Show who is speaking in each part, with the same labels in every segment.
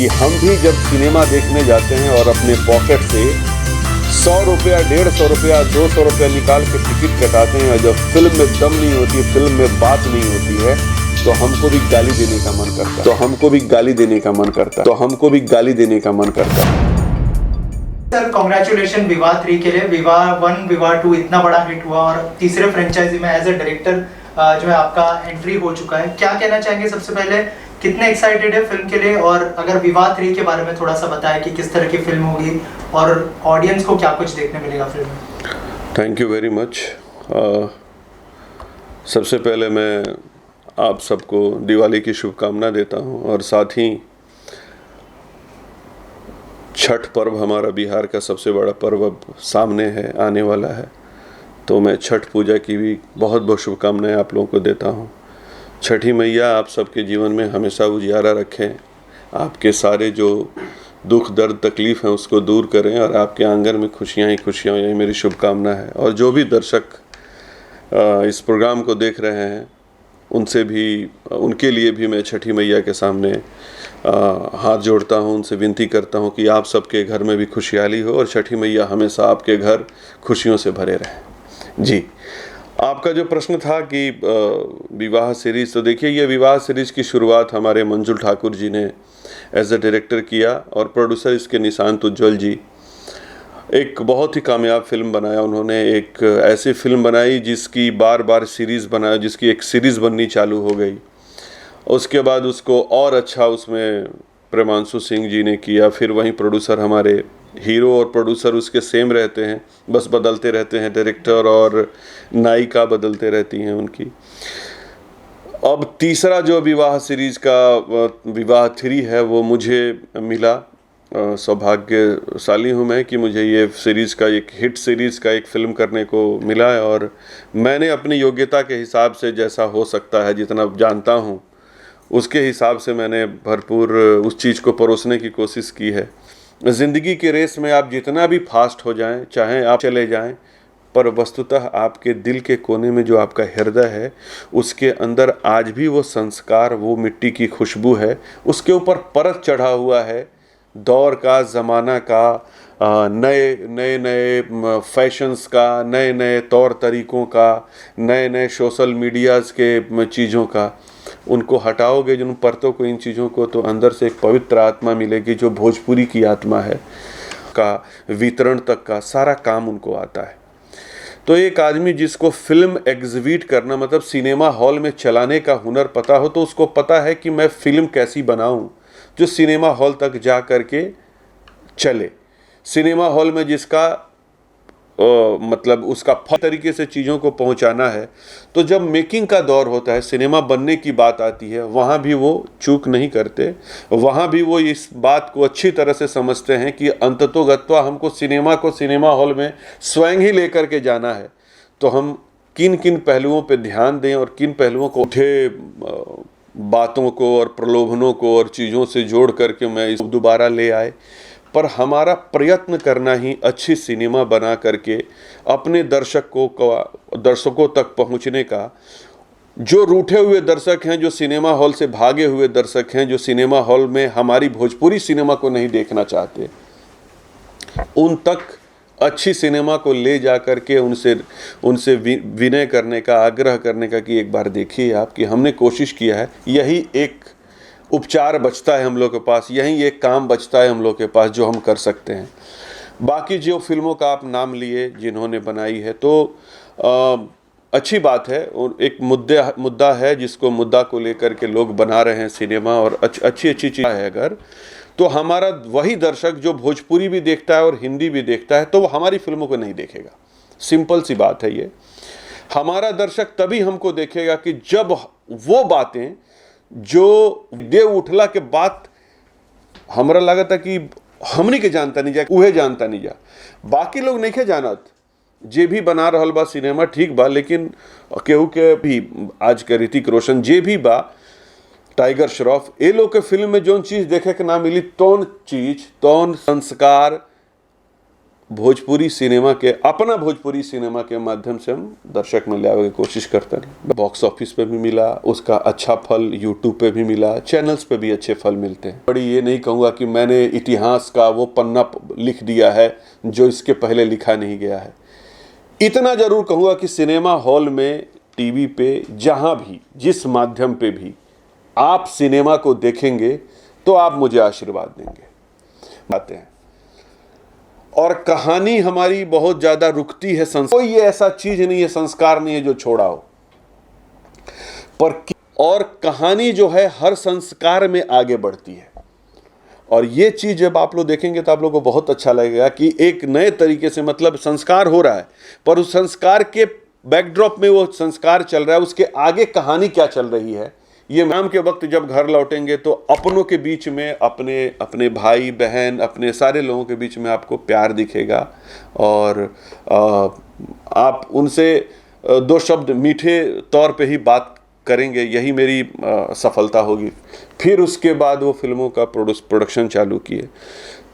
Speaker 1: कि हम भी जब सिनेमा देखने जाते हैं और अपने पॉकेट से 100 रुपया, 150 रुपया, 200 रुपया निकाल के टिकट कटाते हैं और जब फिल्म में दम नहीं होती, फिल्म में बात नहीं होती है, तो हमको भी गाली देने का मन करता है,
Speaker 2: सर कॉन्ग्रेचुलेशन विवाह 3 के लिए। विवाह 1, विवाह 2 इतना बड़ा हिट हुआ और तीसरे फ्रेंचाइजी में एज ए डायरेक्टर जो है आपका एंट्री हो चुका है। क्या कहना चाहेंगे सबसे पहले, कितने एक्साइटेड है फिल्म के लिए, और अगर विवाह 3 के बारे में थोड़ा सा बताएं कि किस तरह की फिल्म होगी और ऑडियंस को क्या कुछ देखने मिलेगा फिल्म में।
Speaker 1: Thank you very much. सबसे पहले मैं आप सबको दिवाली की शुभकामना देता हूं और साथ ही छठ पर्व हमारा बिहार का सबसे बड़ा पर्व अब सामने है, आने वाला है, तो मैं छठ पूजा की भी बहुत बहुत शुभकामनाएं आप लोगों को देता हूं। छठी मैया आप सबके जीवन में हमेशा उजियारा रखें, आपके सारे जो दुख दर्द तकलीफ़ हैं उसको दूर करें और आपके आंगन में खुशियां ही खुशियां, यही मेरी शुभकामना है। और जो भी दर्शक इस प्रोग्राम को देख रहे हैं उनके लिए भी मैं छठी मैया के सामने हाथ जोड़ता हूं, उनसे विनती करता हूं कि आप सबके घर में भी खुशहाली हो और छठी मैया हमेशा आपके घर खुशियों से भरे रहें। जी, आपका जो प्रश्न था कि विवाह सीरीज़, तो देखिए ये विवाह सीरीज़ की शुरुआत हमारे मंजुल ठाकुर जी ने एज ए डायरेक्टर किया और प्रोड्यूसर इसके निशांत उज्ज्वल जी। एक बहुत ही कामयाब फिल्म बनाया उन्होंने, एक ऐसी फिल्म बनाई जिसकी बार बार सीरीज़ बनाया, जिसकी एक सीरीज़ बननी चालू हो गई। उसके बाद उसको और अच्छा उसमें प्रेमांशु सिंह जी ने किया। फिर वहीं प्रोड्यूसर, हमारे हीरो और प्रोड्यूसर उसके सेम रहते हैं, बस बदलते रहते हैं, डायरेक्टर और नायिका बदलते रहती हैं उनकी। अब तीसरा जो विवाह सीरीज़ का विवाह 3 है वो मुझे मिला। सौभाग्यशाली हूँ मैं कि मुझे ये सीरीज़ का, एक हिट सीरीज़ का एक फ़िल्म करने को मिला है और मैंने अपनी योग्यता के हिसाब से, जैसा हो सकता है, जितना जानता हूँ उसके हिसाब से मैंने भरपूर उस चीज़ को परोसने की कोशिश की है। ज़िंदगी के रेस में आप जितना भी फास्ट हो जाएं, चाहे आप चले जाएं, पर वस्तुतः आपके दिल के कोने में जो आपका हृदय है उसके अंदर आज भी वो संस्कार, वो मिट्टी की खुशबू है, उसके ऊपर परत चढ़ा हुआ है दौर का, ज़माना का, नए फैशंस का, नए नए तौर तरीक़ों का, नए नए सोशल मीडियाज़ के चीज़ों का। उनको हटाओगे जिन परतों को, इन चीज़ों को, तो अंदर से एक पवित्र आत्मा मिलेगी जो भोजपुरी की आत्मा है, का वितरण तक का सारा काम उनको आता है। तो एक आदमी जिसको फिल्म एग्जीबिट करना, मतलब सिनेमा हॉल में चलाने का हुनर पता हो, तो उसको पता है कि मैं फ़िल्म कैसी बनाऊं जो सिनेमा हॉल तक जा कर के चले। सिनेमा हॉल में जिसका मतलब उसका तरीके से चीज़ों को पहुंचाना है। तो जब मेकिंग का दौर होता है, सिनेमा बनने की बात आती है, वहाँ भी वो चूक नहीं करते, वहाँ भी वो इस बात को अच्छी तरह से समझते हैं कि अंततोगत्वा हमको सिनेमा को सिनेमा हॉल में स्वयं ही लेकर के जाना है। तो हम किन किन पहलुओं पे ध्यान दें और किन पहलुओं को उठे बातों को और प्रलोभनों को और चीज़ों से जोड़ करके मैं इस दोबारा ले आए। पर हमारा प्रयत्न करना ही अच्छी सिनेमा बना करके अपने दर्शकों तक पहुंचने का। जो रूठे हुए दर्शक हैं, जो सिनेमा हॉल से भागे हुए दर्शक हैं, जो सिनेमा हॉल में हमारी भोजपुरी सिनेमा को नहीं देखना चाहते, उन तक अच्छी सिनेमा को ले जा कर के उनसे विनय करने का, आग्रह करने का कि एक बार देखिए आप, कि हमने कोशिश किया है। यही एक उपचार बचता है हम लोग के पास, यही एक काम बचता है हम लोग के पास जो हम कर सकते हैं। बाकी जो फिल्मों का आप नाम लिए जिन्होंने बनाई है, तो अच्छी बात है, और एक मुद्दा है जिसको मुद्दा को लेकर के लोग बना रहे हैं सिनेमा, और अच्छी चीज़ है। अगर तो हमारा वही दर्शक जो भोजपुरी भी देखता है और हिंदी भी देखता है, तो वो हमारी फिल्मों को नहीं देखेगा। सिंपल सी बात है ये। हमारा दर्शक तभी हमको देखेगा कि जब वो बातें जो देव उठला के बाद हमरा लगा था कि हमनी के जानता नहीं जा, उहे जानता नहीं जा, बाकी लोग नहीं के जानत। जे भी बना रहल बा सिनेमा ठीक बा, लेकिन केहू के भी आज के ऋतिक रोशन जे भी बा, टाइगर श्रॉफ, ये लोग के फिल्म में जौन चीज़ देखे के ना मिली, तौन चीज़, तौन संस्कार, भोजपुरी सिनेमा के, अपना भोजपुरी सिनेमा के माध्यम से हम दर्शक में लाने की कोशिश करते हैं। बॉक्स ऑफिस पे भी मिला, उसका अच्छा फल यूट्यूब पे भी मिला, चैनल्स पे भी अच्छे फल मिलते हैं। बड़ी ये नहीं कहूँगा कि मैंने इतिहास का वो पन्ना लिख दिया है जो इसके पहले लिखा नहीं गया है। इतना ज़रूर कहूँगा कि सिनेमा हॉल में, टीवी पे, जहाँ भी, जिस माध्यम पे भी आप सिनेमा को देखेंगे तो आप मुझे आशीर्वाद देंगे। बातें हैं और कहानी हमारी बहुत ज़्यादा रुकती है, कोई ऐसा चीज़ नहीं है, संस्कार नहीं है जो छोड़ा हो, और कहानी जो है हर संस्कार में आगे बढ़ती है। और ये चीज़ जब आप लोग देखेंगे तो आप लोगों को बहुत अच्छा लगेगा कि एक नए तरीके से, मतलब संस्कार हो रहा है पर उस संस्कार के बैकड्रॉप में वो संस्कार चल रहा है, उसके आगे कहानी क्या चल रही है। ये शाम के वक्त जब घर लौटेंगे तो अपनों के बीच में, अपने भाई बहन, अपने सारे लोगों के बीच में आपको प्यार दिखेगा और आप उनसे दो शब्द मीठे तौर पे ही बात करेंगे, यही मेरी सफलता होगी। फिर उसके बाद वो फिल्मों का प्रोडक्शन चालू किए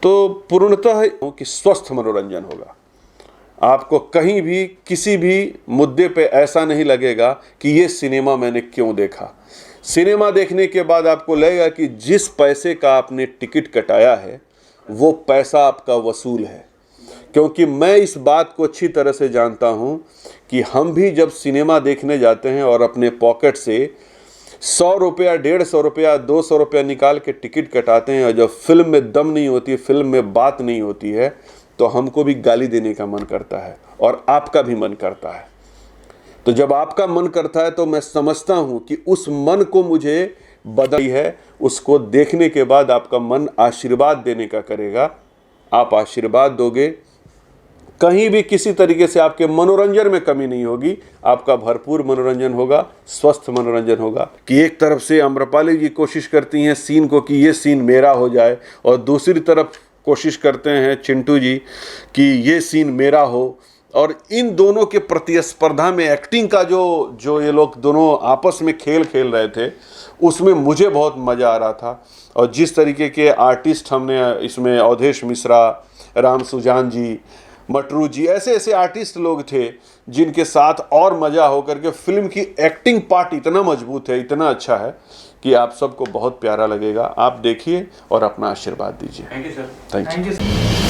Speaker 1: तो पूर्णतः कि स्वस्थ मनोरंजन होगा। आपको कहीं भी किसी भी मुद्दे पे ऐसा नहीं लगेगा कि ये सिनेमा मैंने क्यों देखा। सिनेमा देखने के बाद आपको लगेगा कि जिस पैसे का आपने टिकट कटाया है वो पैसा आपका वसूल है। क्योंकि मैं इस बात को अच्छी तरह से जानता हूँ कि हम भी जब सिनेमा देखने जाते हैं और अपने पॉकेट से 100 रुपया, 150 रुपया, 200 रुपया निकाल के टिकट कटाते हैं और जब फिल्म में दम नहीं होती, फिल्म में बात नहीं होती है, तो हमको भी गाली देने का मन करता है और आपका भी मन करता है। तो जब आपका मन करता है तो मैं समझता हूँ कि उस मन को मुझे बदली है, उसको देखने के बाद आपका मन आशीर्वाद देने का करेगा। आप आशीर्वाद दोगे, कहीं भी किसी तरीके से आपके मनोरंजन में कमी नहीं होगी, आपका भरपूर मनोरंजन होगा, स्वस्थ मनोरंजन होगा। कि एक तरफ से आम्रपाली जी कोशिश करती हैं सीन को कि ये सीन मेरा हो जाए, और दूसरी तरफ कोशिश करते हैं चिंटू जी कि ये सीन मेरा हो। और इन दोनों के प्रतिस्पर्धा में एक्टिंग का जो ये लोग दोनों आपस में खेल रहे थे, उसमें मुझे बहुत मज़ा आ रहा था। और जिस तरीके के आर्टिस्ट हमने इसमें, अवधेश मिश्रा, राम सुजान जी, मटरू जी, ऐसे आर्टिस्ट लोग थे जिनके साथ और मज़ा होकर के फिल्म की एक्टिंग पार्ट इतना मजबूत है, इतना अच्छा है कि आप सबको बहुत प्यारा लगेगा। आप देखिए और अपना आशीर्वाद दीजिए।
Speaker 2: Thank you sir.
Speaker 1: Thank you.